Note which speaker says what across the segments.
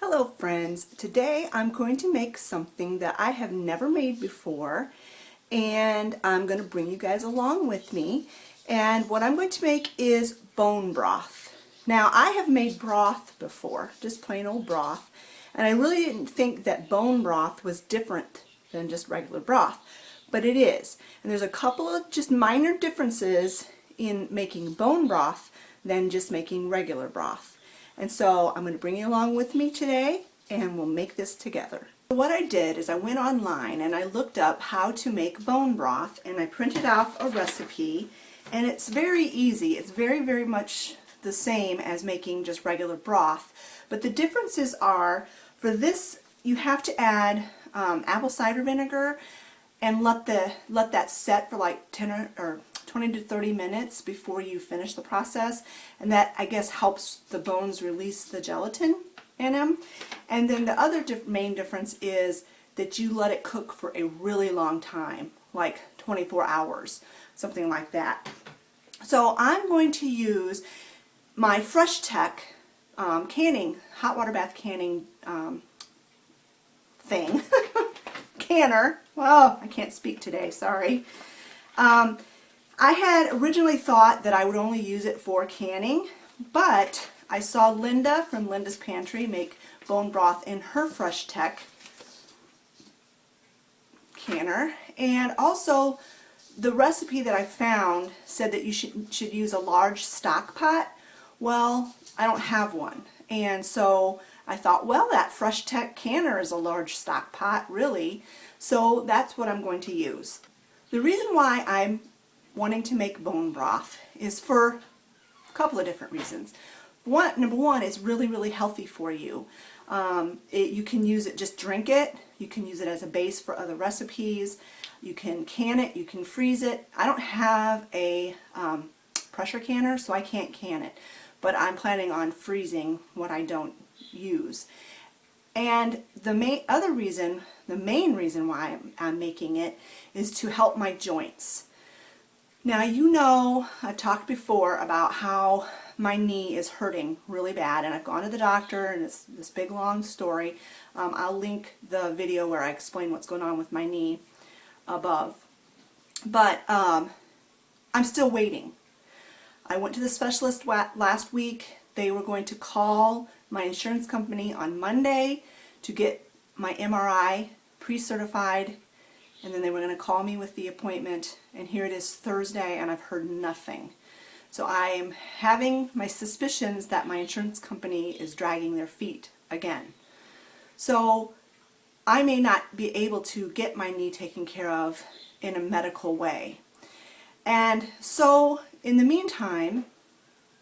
Speaker 1: Hello friends, today I'm going to make something that I have never made before, and I'm going to bring you guys along with me. And what I'm going to make is bone broth. Now I have made broth before, just plain old broth, and I really didn't think that bone broth was different than just regular broth, but it is. And there's a couple of just minor differences in making bone broth than just making regular broth. And so I'm going to bring you along with me today and we'll make this together. What I did is I went online and I looked up how to make bone broth, and I printed off a recipe, and it's very easy. It's very much the same as making just regular broth, but the differences are, for this you have to add apple cider vinegar and let that set for like 10 or 20 to 30 minutes before you finish the process, and that I guess helps the bones release the gelatin in them. And then the other main difference is that you let it cook for a really long time, like 24 hours, something like that. So I'm going to use my FreshTech canning, hot water bath canning thing, canner. Well, I can't speak today, sorry. I had originally thought that I would only use it for canning, but I saw Linda from Linda's Pantry make bone broth in her FreshTech canner, and also the recipe that I found said that you should use a large stock pot. Well, I don't have one, and so I thought, well, that FreshTech canner is a large stock pot, really, so that's what I'm going to use. The reason why I'm wanting to make bone broth is for a couple of different reasons. Number one, it's really healthy for you. You can use it, just drink it. You can use it as a base for other recipes. You can can it, you can freeze it. I don't have a pressure canner, so I can't can it, but I'm planning on freezing what I don't use. And the main reason why I'm making it is to help my joints. Now, you know, I've talked before about how my knee is hurting really bad, and I've gone to the doctor, and it's this big long story. I'll link the video where I explain what's going on with my knee above. But I'm still waiting. I went to the specialist last week. They were going to call my insurance company on Monday to get my MRI pre-certified, and then they were going to call me with the appointment, and here it is Thursday and I've heard nothing. So I am having my suspicions that my insurance company is dragging their feet again. So I may not be able to get my knee taken care of in a medical way. And so in the meantime,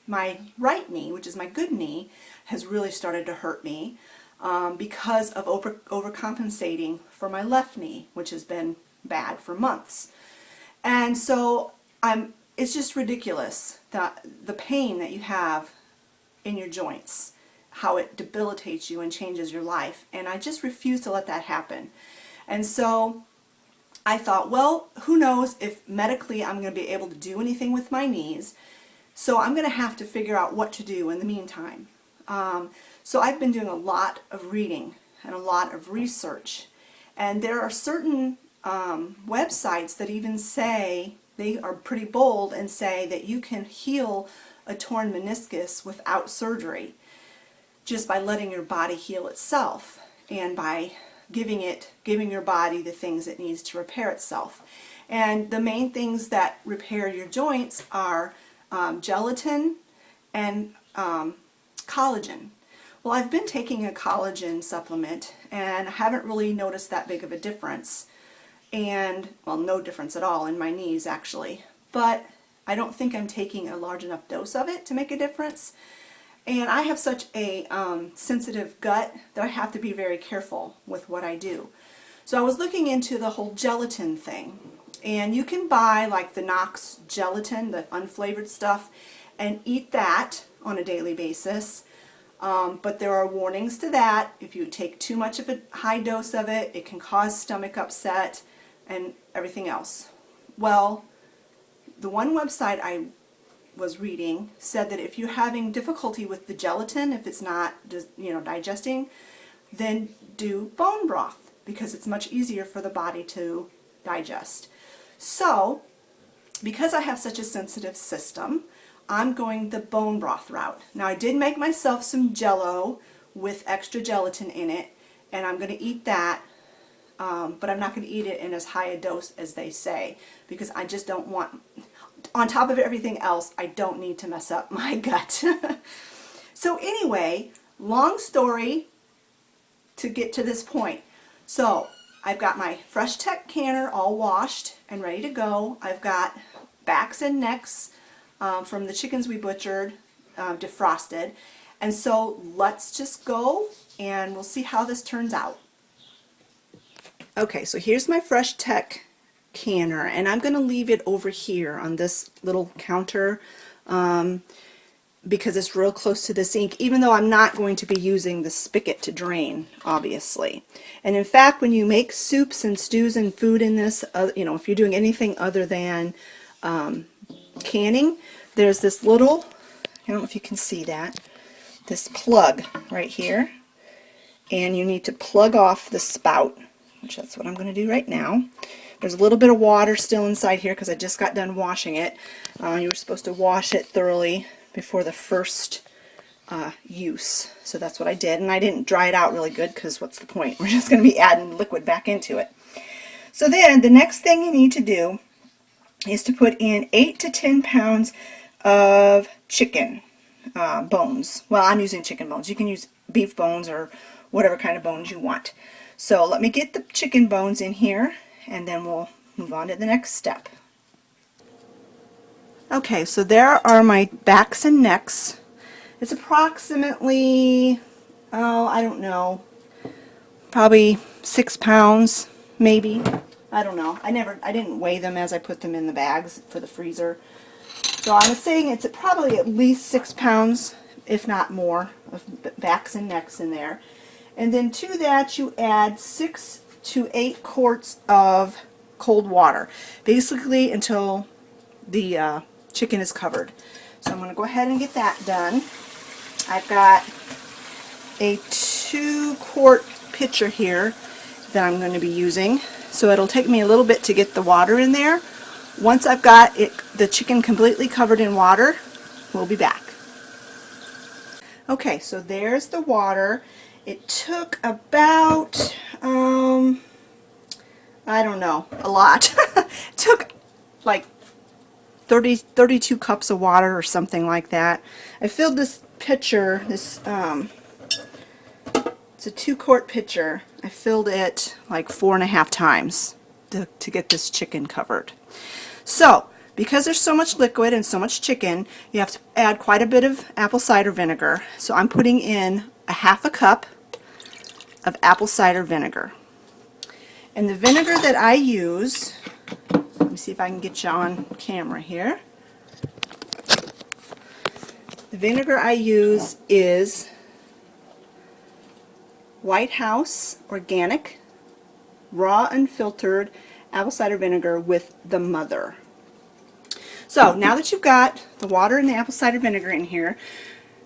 Speaker 1: my right knee, which is my good knee, has really started to hurt me because of overcompensating for my left knee, which has been bad for months. And so it's just ridiculous, the pain that you have in your joints, how it debilitates you and changes your life, and I just refuse to let that happen. And so I thought, well, who knows if medically I'm going to be able to do anything with my knees, so I'm going to have to figure out what to do in the meantime. So I've been doing a lot of reading and a lot of research, and there are certain websites that even say, they are pretty bold and say that you can heal a torn meniscus without surgery, just by letting your body heal itself and by giving your body the things it needs to repair itself. And the main things that repair your joints are gelatin and collagen. Well, I've been taking a collagen supplement and I haven't really noticed that big of a difference, and well, no difference at all in my knees actually, but I don't think I'm taking a large enough dose of it to make a difference. And I have such a sensitive gut that I have to be very careful with what I do. So I was looking into the whole gelatin thing, and you can buy like the Knox gelatin, the unflavored stuff, and eat that on a daily basis. But there are warnings to that. If you take too much of a high dose of it, it can cause stomach upset and everything else. Well, the one website I was reading said that if you're having difficulty with the gelatin, if it's not just, digesting, then do bone broth because it's much easier for the body to digest. So, because I have such a sensitive system, I'm going the bone broth route. Now I did make myself some Jell-O with extra gelatin in it, and I'm going to eat that, but I'm not going to eat it in as high a dose as they say because I just don't want, on top of everything else, I don't need to mess up my gut. So anyway, long story to get to this point. So I've got my FreshTech canner all washed and ready to go. I've got backs and necks from the chickens we butchered, defrosted. And so let's just go and we'll see how this turns out. Okay, so here's my FreshTech canner, and I'm going to leave it over here on this little counter because it's real close to the sink, even though I'm not going to be using the spigot to drain, obviously. And in fact, when you make soups and stews and food in this, if you're doing anything other than canning, there's this little, I don't know if you can see that, this plug right here, and you need to plug off the spout, which that's what I'm going to do right now. There's a little bit of water still inside here because I just got done washing it. You were supposed to wash it thoroughly before the first use, so that's what I did, and I didn't dry it out really good because what's the point? We're just going to be adding liquid back into it. So then the next thing you need to do is to put in 8 to 10 pounds of chicken bones. Well, I'm using chicken bones. You can use beef bones or whatever kind of bones you want. So let me get the chicken bones in here and then we'll move on to the next step. Okay, so there are my backs and necks. It's approximately, I don't know, probably 6 pounds, maybe. I don't know. I didn't weigh them as I put them in the bags for the freezer. So I'm saying it's probably at least 6 pounds, if not more, of backs and necks in there. And then to that you add 6 to 8 quarts of cold water, basically until the chicken is covered. So I'm going to go ahead and get that done. I've got a 2-quart pitcher here that I'm going to be using. So it'll take me a little bit to get the water in there. Once I've got the chicken completely covered in water, we'll be back. Okay, so there's the water. It took about, I don't know, a lot. It took like 32 cups of water or something like that. I filled this pitcher, it's a 2-quart pitcher. I filled it like 4.5 times to get this chicken covered. So, because there's so much liquid and so much chicken, you have to add quite a bit of apple cider vinegar. So I'm putting in a 1/2 cup of apple cider vinegar. And the vinegar that I use, let me see if I can get you on camera here. The vinegar I use is White House Organic raw unfiltered apple cider vinegar with the mother. So now that you've got the water and the apple cider vinegar in here,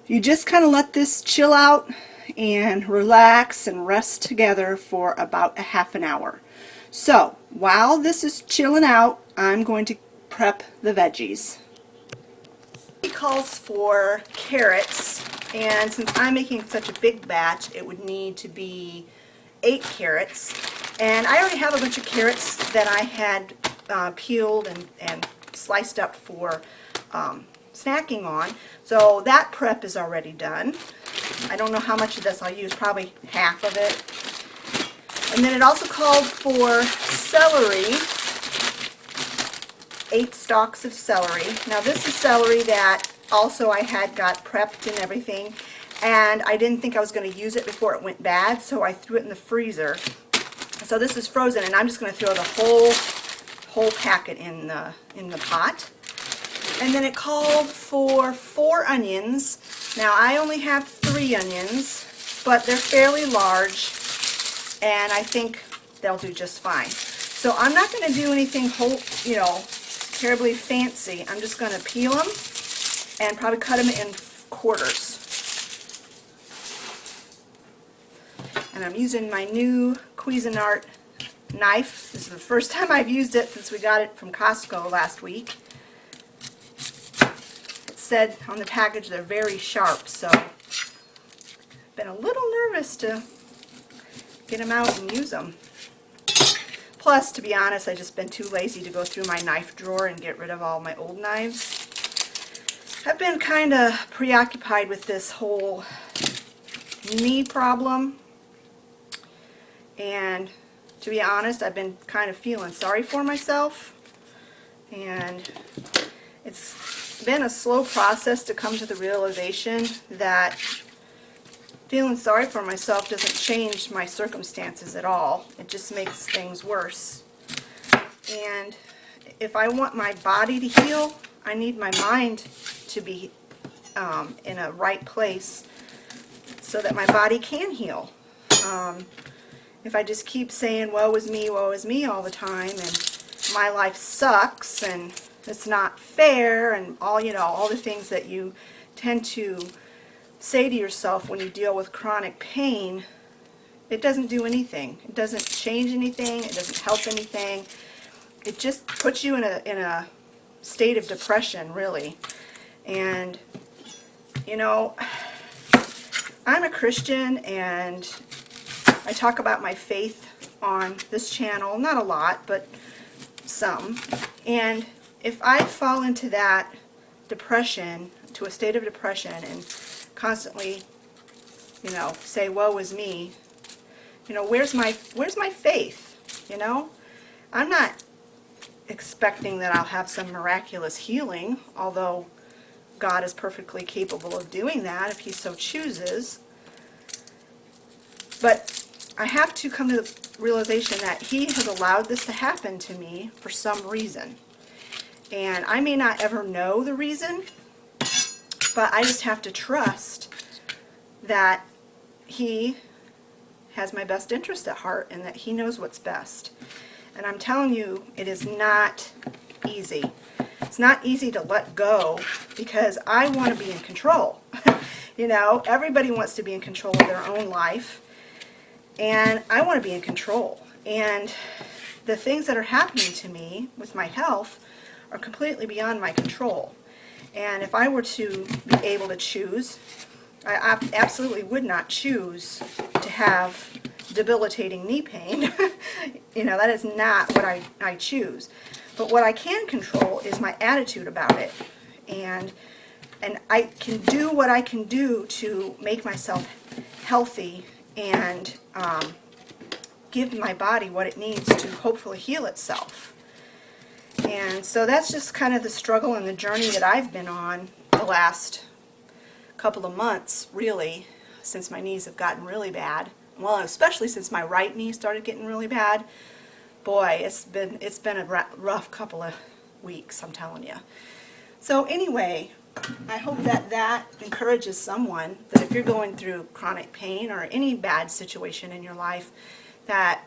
Speaker 1: you just kind of let this chill out and relax and rest together for about a 1/2 hour. So while this is chilling out, I'm going to prep the veggies. It calls for carrots, and since I'm making such a big batch, it would need to be 8 carrots. And I already have a bunch of carrots that I had peeled and sliced up for snacking on. So that prep is already done. I don't know how much of this I'll use, probably half of it. And then it also called for celery, 8 stalks of celery. Now this is celery that also I had got prepped and everything, and I didn't think I was going to use it before it went bad, so I threw it in the freezer. So this is frozen, and I'm just going to throw the whole packet in the pot. And then it called for 4 onions. Now I only have 3 onions, but they're fairly large, and I think they'll do just fine. So I'm not going to do anything terribly fancy. I'm just going to peel them and probably cut them in quarters. And I'm using my new Cuisinart knife. This is the first time I've used it since we got it from Costco last week. It said on the package they're very sharp, so I've been a little nervous to get them out and use them. Plus, to be honest, I've just been too lazy to go through my knife drawer and get rid of all my old knives. I've been kind of preoccupied with this whole knee problem, and to be honest, I've been kind of feeling sorry for myself, and it's been a slow process to come to the realization that feeling sorry for myself doesn't change my circumstances at all. It just makes things worse. And if I want my body to heal, I need my mind to be in a right place so that my body can heal. If I just keep saying woe is me all the time, and my life sucks and it's not fair, and all the things that you tend to say to yourself when you deal with chronic pain, it doesn't do anything. It doesn't change anything. It doesn't help anything. It just puts you in a state of depression, really. And I'm a Christian, and I talk about my faith on this channel, not a lot, but some. And if I fall into that depression, to a state of depression, and constantly, say woe is me, where's my faith? I'm not expecting that I'll have some miraculous healing, although God is perfectly capable of doing that if He so chooses. But I have to come to the realization that He has allowed this to happen to me for some reason. And I may not ever know the reason, but I just have to trust that He has my best interest at heart and that He knows what's best. And I'm telling you, it is not easy. It's not easy to let go because I want to be in control. Everybody wants to be in control of their own life, and I want to be in control. And the things that are happening to me with my health are completely beyond my control. And if I were to be able to choose, I absolutely would not choose to have debilitating knee pain. That is not what I choose. But what I can control is my attitude about it. And I can do what I can do to make myself healthy and give my body what it needs to hopefully heal itself. And so that's just kind of the struggle and the journey that I've been on the last couple of months, really, since my knees have gotten really bad. Well, especially since my right knee started getting really bad. Boy, it's been a rough couple of weeks, I'm telling you. So anyway, I hope that encourages someone that if you're going through chronic pain or any bad situation in your life, that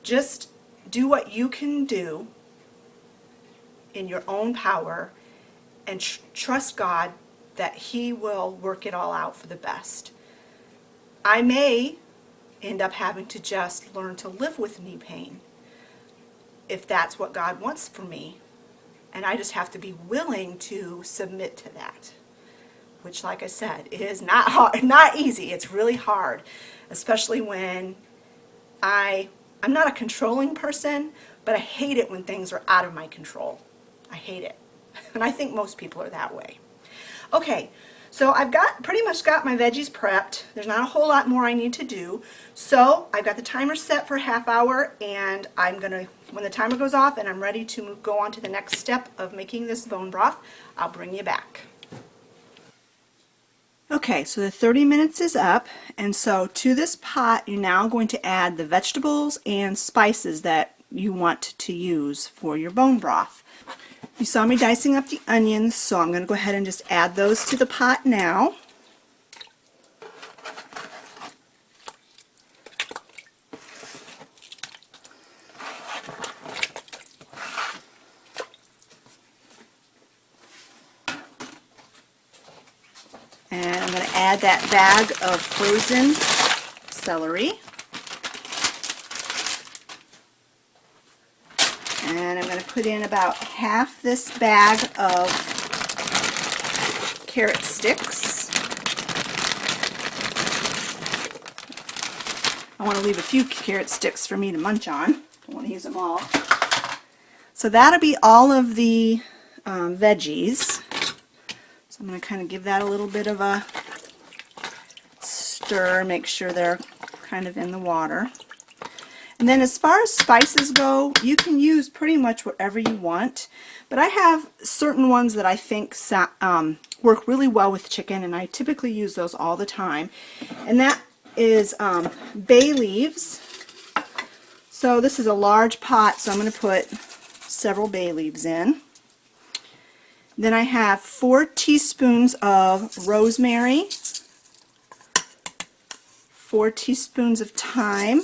Speaker 1: just do what you can do in your own power and trust God that He will work it all out for the best. I may end up having to just learn to live with knee pain if that's what God wants for me. And I just have to be willing to submit to that, which, like I said, it is not hard, not easy. It's really hard, especially when I'm not a controlling person, but I hate it when things are out of my control. I hate it. And I think most people are that way. Okay, so I've pretty much got my veggies prepped. There's not a whole lot more I need to do. So I've got the timer set for a half hour, and I'm going to, when the timer goes off and I'm ready to go on to the next step of making this bone broth, I'll bring you back. Okay, so the 30 minutes is up, and so to this pot you're now going to add the vegetables and spices that you want to use for your bone broth. You saw me dicing up the onions, so I'm going to go ahead and just add those to the pot now. And I'm going to add that bag of frozen celery. And I'm going to put in about half this bag of carrot sticks. I want to leave a few carrot sticks for me to munch on. Don't want to use them all. So that'll be all of the veggies. So I'm going to kind of give that a little bit of a stir, make sure they're kind of in the water. And then as far as spices go, you can use pretty much whatever you want, but I have certain ones that I think work really well with chicken, and I typically use those all the time. And that is bay leaves. So this is a large pot, so I'm going to put several bay leaves in. Then I have 4 teaspoons of rosemary, 4 teaspoons of thyme,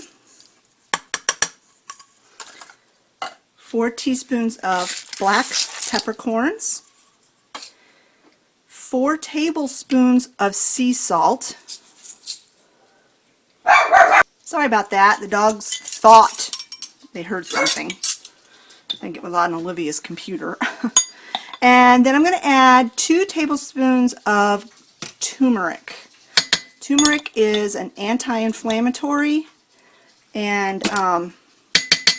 Speaker 1: 4 teaspoons of black peppercorns, 4 tablespoons of sea salt. Sorry about that, the dogs thought they heard something. I think it was on Olivia's computer. And then I'm going to add 2 tablespoons of turmeric. Turmeric is an anti-inflammatory, and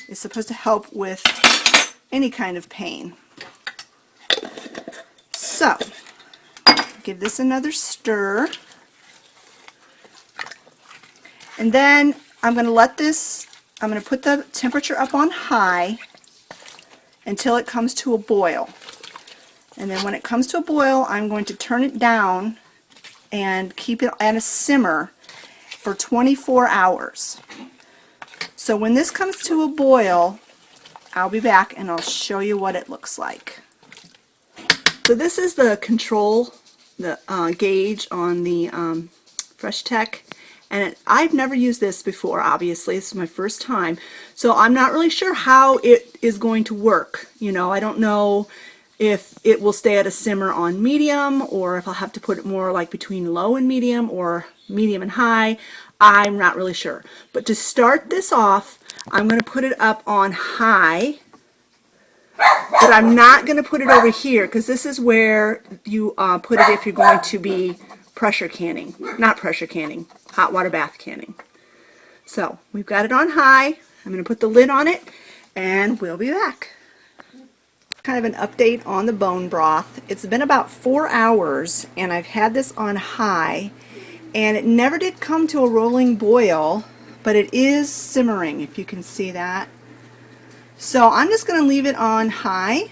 Speaker 1: it's supposed to help with any kind of pain. So, give this another stir. And then I'm going to put the temperature up on high until it comes to a boil. And then when it comes to a boil, I'm going to turn it down and keep it at a simmer for 24 hours. So when this comes to a boil, I'll be back and I'll show you what it looks like. So this is the control, the gauge on the FreshTech. And I've never used this before, obviously. This is my first time. So I'm not really sure how it is going to work. You know, I don't know if it will stay at a simmer on medium, or if I'll have to put it more like between low and medium, or medium and high. I'm not really sure. But to start this off, I'm going to put it up on high. But I'm not going to put it over here, because this is where you put it if you're going to be pressure canning. Not pressure canning, hot water bath canning. So we've got it on high. I'm going to put the lid on it, and we'll be back. Kind of an update on the bone broth. It's been about 4 hours, and I've had this on high, and it never did come to a rolling boil, but it is simmering, if you can see that. So I'm just going to leave it on high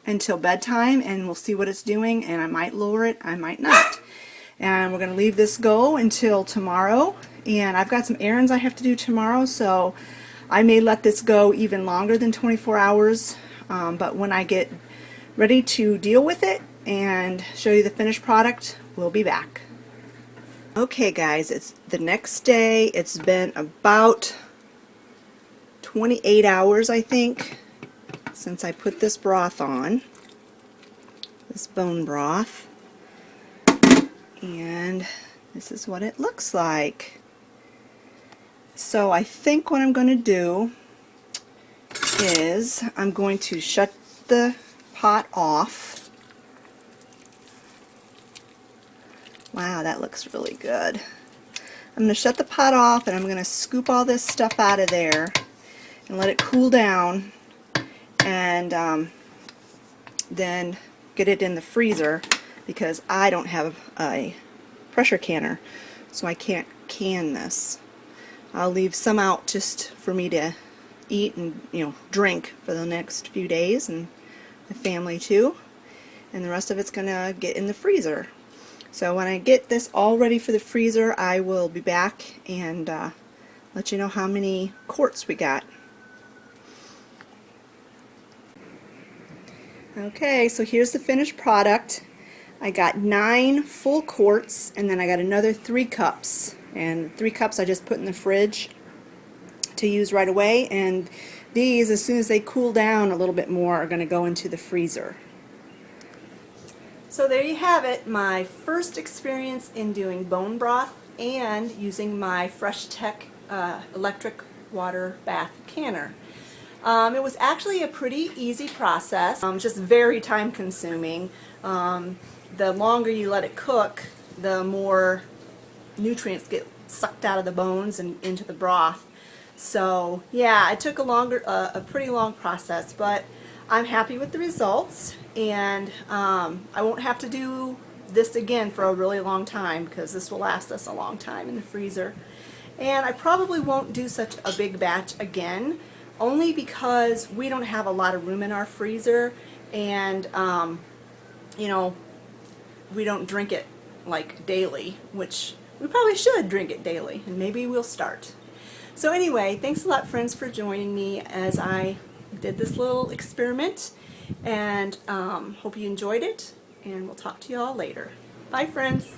Speaker 1: until bedtime, and we'll see what it's doing, and I might lower it, I might not. And we're going to leave this go until tomorrow, and I've got some errands I have to do tomorrow, so I may let this go even longer than 24 hours, but when I get ready to deal with it and show you the finished product, we'll be back. Okay guys, it's the next day. It's been about 28 hours, I think, since I put this broth on, this bone broth, and this is what it looks like. So I think what I'm going to do is I'm going to shut the pot off. Wow, that looks really good. I'm going to shut the pot off, and I'm going to scoop all this stuff out of there and let it cool down, and then get it in the freezer, because I don't have a pressure canner, so I can't can this. I'll leave some out just for me to eat and, you know, drink for the next few days, and the family too, and the rest of it's gonna get in the freezer. So when I get this all ready for the freezer, I will be back and let you know how many quarts we got. Okay, so here's the finished product. I got 9 full quarts, and then I got another 3 cups, and 3 cups I just put in the fridge to use right away, and these, as soon as they cool down a little bit more, are going to go into the freezer. So there you have it, my first experience in doing bone broth and using my FreshTech electric water bath canner. It was actually a pretty easy process, just very time consuming. The longer you let it cook, the more nutrients get sucked out of the bones and into the broth. So yeah, it took a pretty long process, but I'm happy with the results, and I won't have to do this again for a really long time because this will last us a long time in the freezer. And I probably won't do such a big batch again, only because we don't have a lot of room in our freezer, and you know, we don't drink it like daily, which we probably should drink it daily, and maybe we'll start. So anyway, thanks a lot, friends, for joining me as I did this little experiment, and hope you enjoyed it, and we'll talk to you all later. Bye, friends.